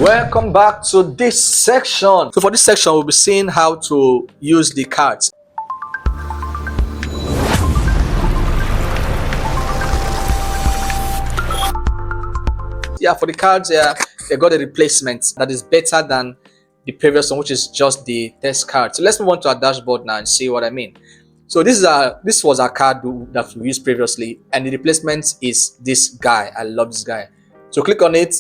Welcome back to this section. So for this section, we'll be seeing how to use the cards. Yeah, for the cards, they got a replacement that is better than the previous one, which is just the test card. So let's move on to our dashboard now and see what I mean. So this was our card that we used previously, and the replacement is this guy. I love this guy. So click on it.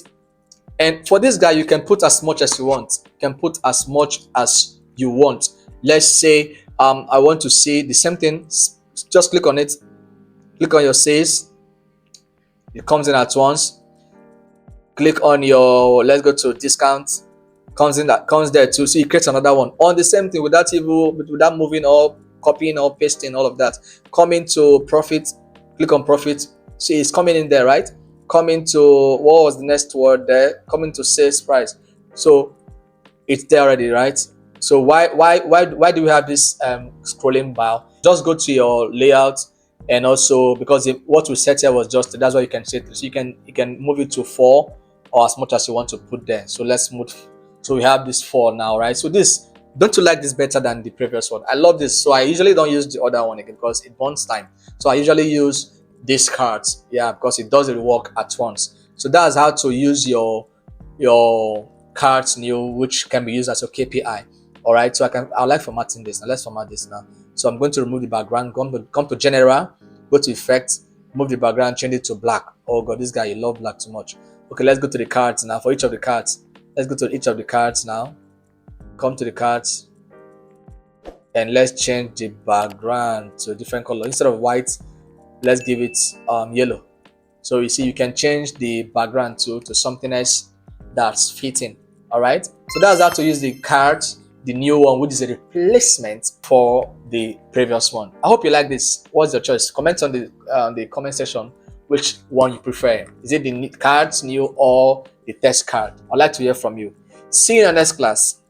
And for this guy, you can put as much as you want. You can put as much as you want. Let's say I want to see the same thing. Just click on it. Click on your sales. It comes in at once. Click on your, let's go to discount. Comes there too. So you create another one on the same thing without moving or copying or pasting all of that. Come into profit. Click on profit. See, it's coming in there, right? Coming to, what was the next word there? Coming to sales price. So it's there already, right? So why do we have this scrolling bar? Just go to your layout, and also because what we set here was just, that's why you can set it. So you can move it to 4 or as much as you want to put there. So let's move. So we have this 4 now, right? So this, don't you like this better than the previous one? I love this. So I usually don't use the other one again because it burns time. So I usually use these cards, because it does the work at once. So that's how to use your cards new, which can be used as your KPI. All right, so I like formatting this. Now let's format this now. So I'm going to remove the background. Come to general, go to effect, move the background, change it to black. Oh god, this guy, you love black too much. Okay, let's go to the cards now. For each of the cards, let's go to each of the cards now. Come to the cards, and let's change the background to a different color. Instead of white, let's give it yellow. So you see, you can change the background to something else that's fitting. All right, so that's how to use the cards, the new one, which is a replacement for the previous one. I hope you like this. What's your choice? Comment on the comment section which one you prefer. Is it the cards new or the test card? I'd like to hear from you. See you in the next class.